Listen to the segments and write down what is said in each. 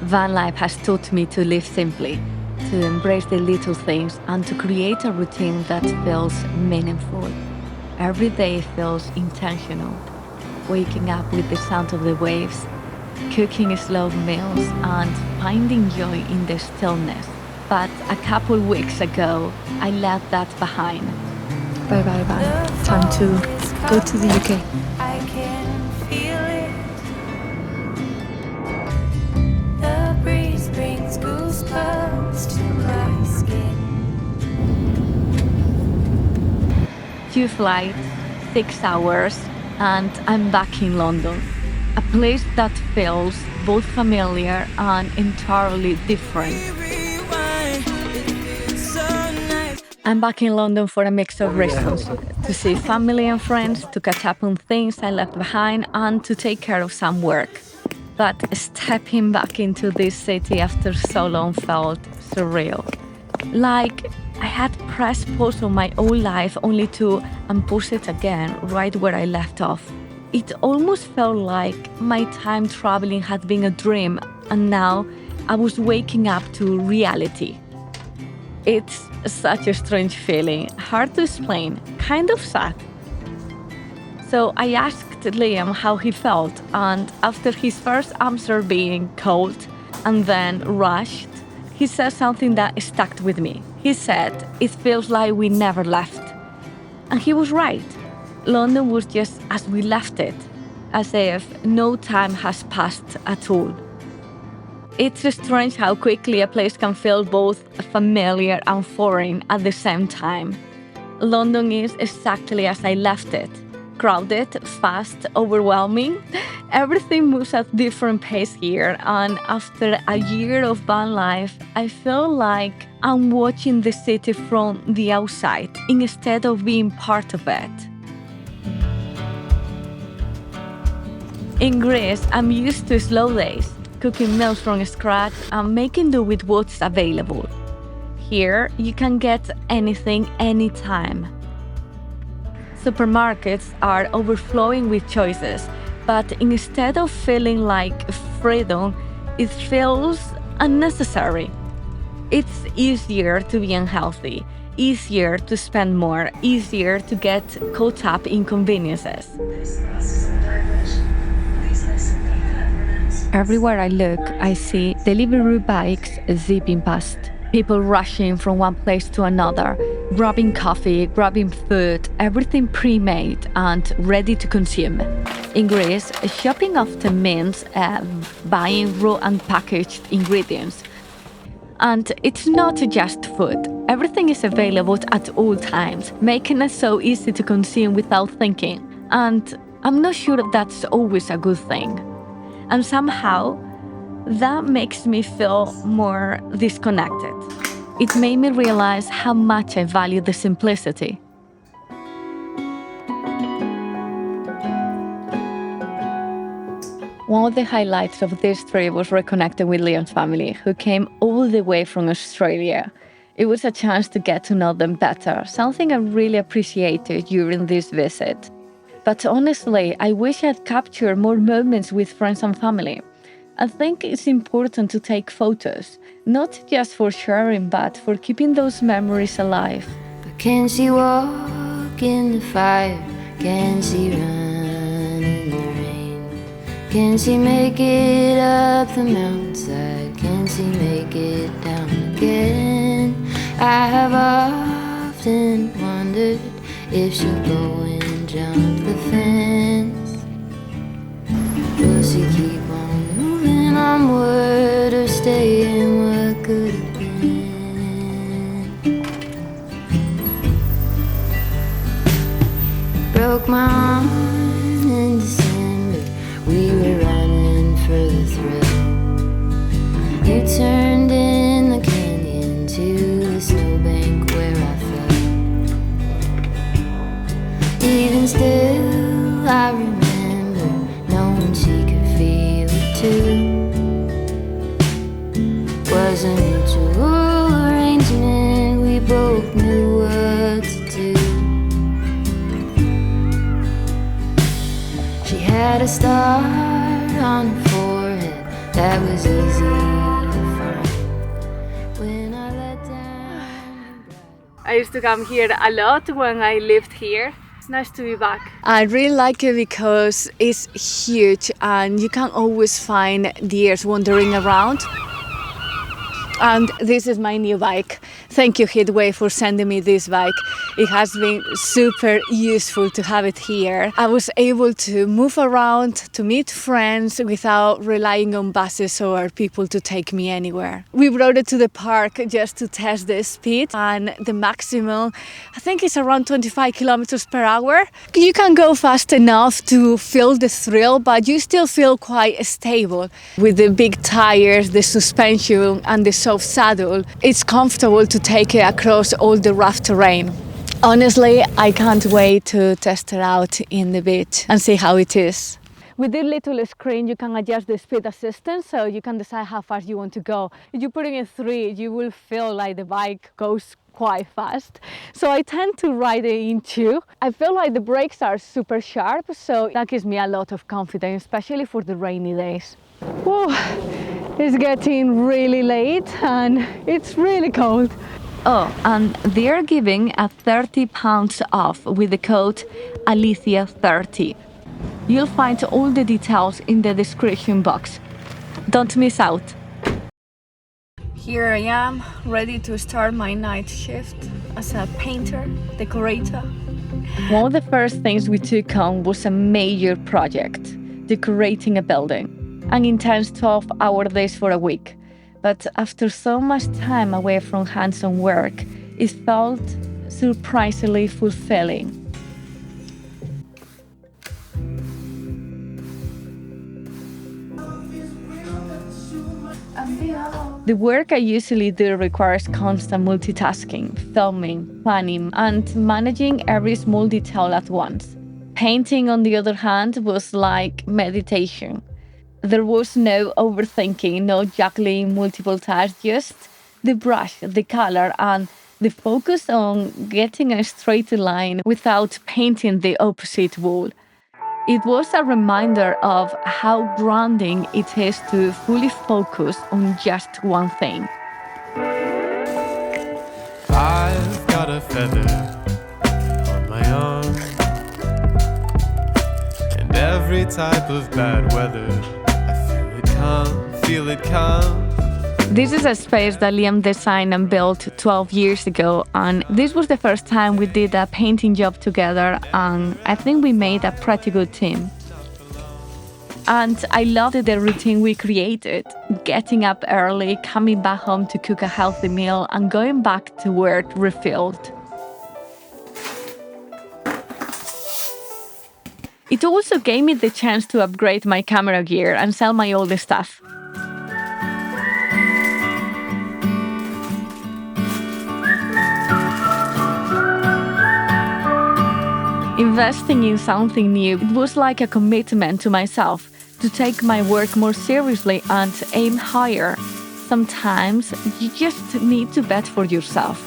Van life has taught me to live simply, to embrace the little things, and to create a routine that feels meaningful. Every day feels intentional. Waking up with the sound of the waves, cooking slow meals, and finding joy in the stillness. But a couple weeks ago, I left that behind. Bye bye bye. Time to go to the UK. I can feel it. The breeze brings goosebumps to my skin. 2 flights, 6 hours, and I'm back in London. A place that feels both familiar and entirely different. I'm back in London for a mix of reasons: to see family and friends, to catch up on things I left behind, and to take care of some work. But stepping back into this city after so long felt surreal. Like I had pressed pause on my own life only to unpause it again right where I left off. It almost felt like my time traveling had been a dream, and now I was waking up to reality. It's such a strange feeling, hard to explain, kind of sad. So I asked Liam how he felt, and after his first answer being cold and then rushed, he said something that stuck with me. He said, "It feels like we never left." And he was right. London was just as we left it, as if no time has passed at all. It's strange how quickly a place can feel both familiar and foreign at the same time. London is exactly as I left it. Crowded, fast, overwhelming. Everything moves at different pace here, and after a year of van life, I feel like I'm watching the city from the outside instead of being part of it. In Greece, I'm used to slow days, cooking meals from scratch and making do with what's available. Here, you can get anything anytime. Supermarkets are overflowing with choices, but instead of feeling like freedom, it feels unnecessary. It's easier to be unhealthy, easier to spend more, easier to get caught up in conveniences. Everywhere I look, I see delivery bikes zipping past. People rushing from one place to another, grabbing coffee, grabbing food, everything pre-made and ready to consume. In Greece, shopping often means buying raw and packaged ingredients. And it's not just food. Everything is available at all times, making it so easy to consume without thinking. And I'm not sure if that's always a good thing. And somehow, that makes me feel more disconnected. It made me realize how much I value the simplicity. One of the highlights of this trip was reconnecting with Leon's family, who came all the way from Australia. It was a chance to get to know them better, something I really appreciated during this visit. But honestly, I wish I'd captured more moments with friends and family. I think it's important to take photos, not just for sharing, but for keeping those memories alive. But can she walk in the fire? Can she run in the rain? Can she make it up the mountainside? Can she make it down again? I have often wondered if she'll go and jump the fence. Will she keep on moving onward or stay in what could have been? Broke my arm in December. We were running for the thrill. You turned in the canyon to the snowbank where I fell. Even still, I remember knowing she could feel it too. Was a mutual arrangement, we both knew what to do. She had a star on her forehead that was easy I used to come here a lot when I lived here. It's nice to be back. I really like it because it's huge and you can always find deers wandering around. And this is my new bike. Thank you, Heatwave, for sending me this bike. It has been super useful to have it here. I was able to move around, to meet friends without relying on buses or people to take me anywhere. We brought it to the park just to test the speed, and the maximum, I think it's around 25 kilometers per hour. You can go fast enough to feel the thrill, but you still feel quite stable. With the big tires, the suspension and the soft saddle, it's comfortable to take it across all the rough terrain. Honestly, I can't wait to test it out in the beach and see how it is. With this little screen, you can adjust the speed assistance, so you can decide how fast you want to go. If you put it in 3, you will feel like the bike goes quite fast. So I tend to ride it in 2. I feel like the brakes are super sharp, so that gives me a lot of confidence, especially for the rainy days. Whoa, it's getting really late and it's really cold. Oh, and they're giving a £30 off with the code Alicia30. You'll find all the details in the description box. Don't miss out. Here I am, ready to start my night shift as a painter, decorator. One of the first things we took on was a major project, decorating a building. An intense 12-hour days for a week. But after so much time away from hands-on work, it felt surprisingly fulfilling. The work I usually do requires constant multitasking, filming, planning, and managing every small detail at once. Painting, on the other hand, was like meditation. There was no overthinking, no juggling multiple tasks, just the brush, the color, and the focus on getting a straight line without painting the opposite wall. It was a reminder of how grounding it is to fully focus on just one thing. I've got a feather on my arm, and every type of bad weather, feel it come. This is a space that Liam designed and built 12 years ago, and this was the first time we did a painting job together, and I think we made a pretty good team. And I loved the routine we created, getting up early, coming back home to cook a healthy meal, and going back to work refilled. It also gave me the chance to upgrade my camera gear and sell my older stuff. Investing in something new, it was like a commitment to myself, to take my work more seriously and aim higher. Sometimes you just need to bet for yourself.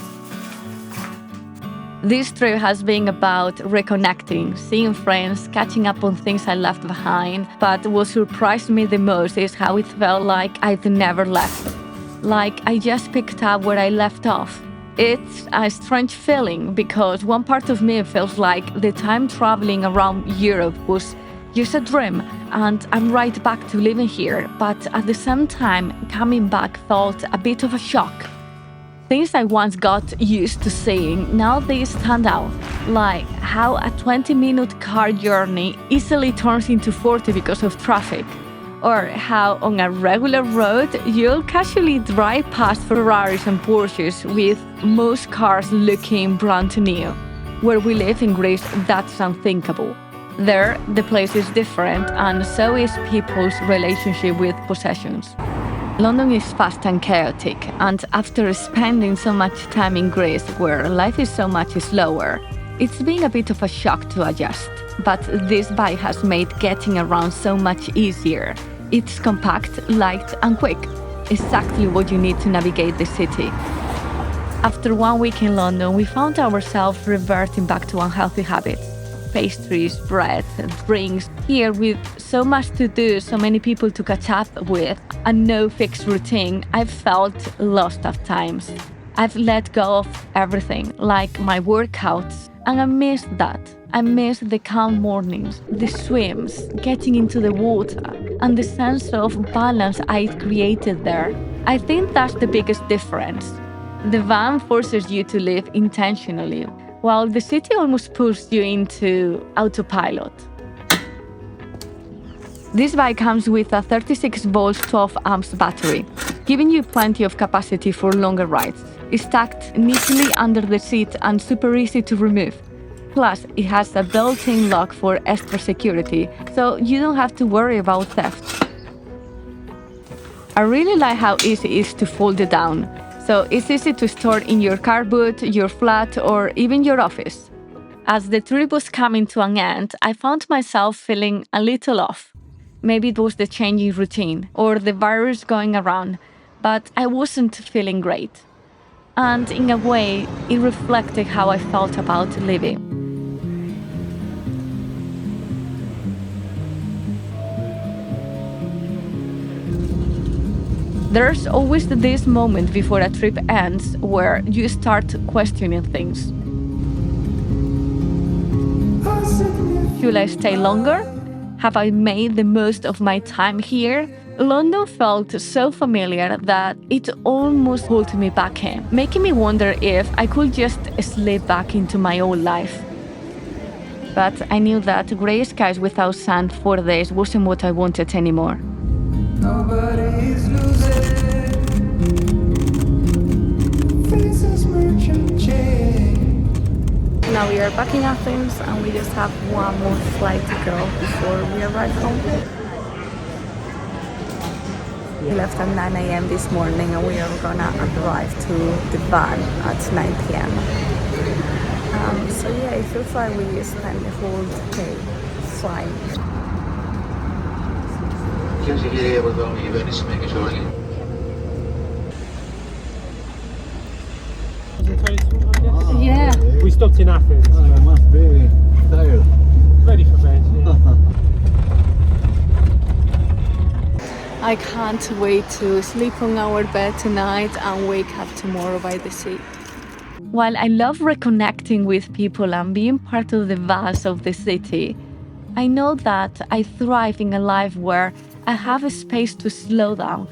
This trip has been about reconnecting, seeing friends, catching up on things I left behind. But what surprised me the most is how it felt like I'd never left. Like I just picked up where I left off. It's a strange feeling because one part of me feels like the time traveling around Europe was just a dream and I'm right back to living here. But at the same time, coming back felt a bit of a shock. Things I once got used to seeing, now they stand out, like how a 20-minute car journey easily turns into 40 because of traffic, or how on a regular road you'll casually drive past Ferraris and Porsches with most cars looking brand new. Where we live in Greece, that's unthinkable. There, the place is different, and so is people's relationship with possessions. London is fast and chaotic, and after spending so much time in Greece, where life is so much slower, it's been a bit of a shock to adjust. But this bike has made getting around so much easier. It's compact, light, and quick, exactly what you need to navigate the city. After 1 week in London, we found ourselves reverting back to unhealthy habits. Pastries, bread, drinks. Here, with so much to do, so many people to catch up with, and no fixed routine, I felt lost at times. I've let go of everything, like my workouts, and I miss that. I miss the calm mornings, the swims, getting into the water, and the sense of balance I created there. I think that's the biggest difference. The van forces you to live intentionally, while the city almost pushes you into autopilot. This bike comes with a 36-volt 12 amps battery, giving you plenty of capacity for longer rides. It's tucked neatly under the seat and super easy to remove. Plus, it has a built-in lock for extra security, so you don't have to worry about theft. I really like how easy it is to fold it down, so it's easy to store in your car boot, your flat, or even your office. As the trip was coming to an end, I found myself feeling a little off. Maybe it was the changing routine or the virus going around, but I wasn't feeling great. And in a way, it reflected how I felt about living. There's always this moment before a trip ends where you start questioning things. Should I stay longer? Have I made the most of my time here? London felt so familiar that it almost pulled me back in, making me wonder if I could just slip back into my old life. But I knew that grey skies without sun for days wasn't what I wanted anymore. Nobody's losing. Faces merchant change. Now we are back in Athens and we just have one more flight to go before we arrive home. We left at 9 a.m. this morning and we are gonna arrive to the van at 9 p.m. So yeah, it feels like we spent the whole day flying. Yeah. We stopped in Athens. I must be tired. Ready for bed. Yeah. I can't wait to sleep on our bed tonight and wake up tomorrow by the sea. While I love reconnecting with people and being part of the buzz of the city, I know that I thrive in a life where I have a space to slow down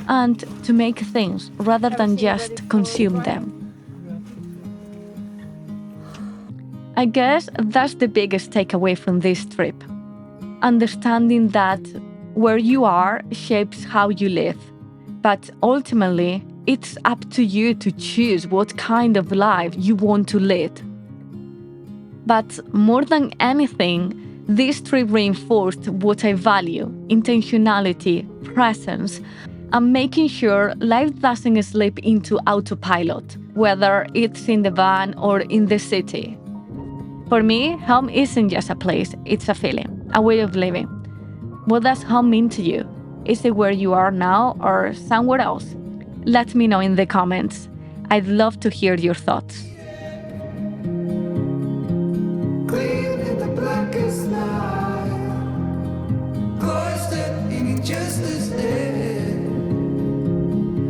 and to make things rather than just consume them. I guess that's the biggest takeaway from this trip. Understanding that where you are shapes how you live, but ultimately, it's up to you to choose what kind of life you want to lead. But more than anything, this trip reinforced what I value: intentionality, presence, and making sure life doesn't slip into autopilot, whether it's in the van or in the city. For me, home isn't just a place, it's a feeling, a way of living. What does home mean to you? Is it where you are now or somewhere else? Let me know in the comments. I'd love to hear your thoughts.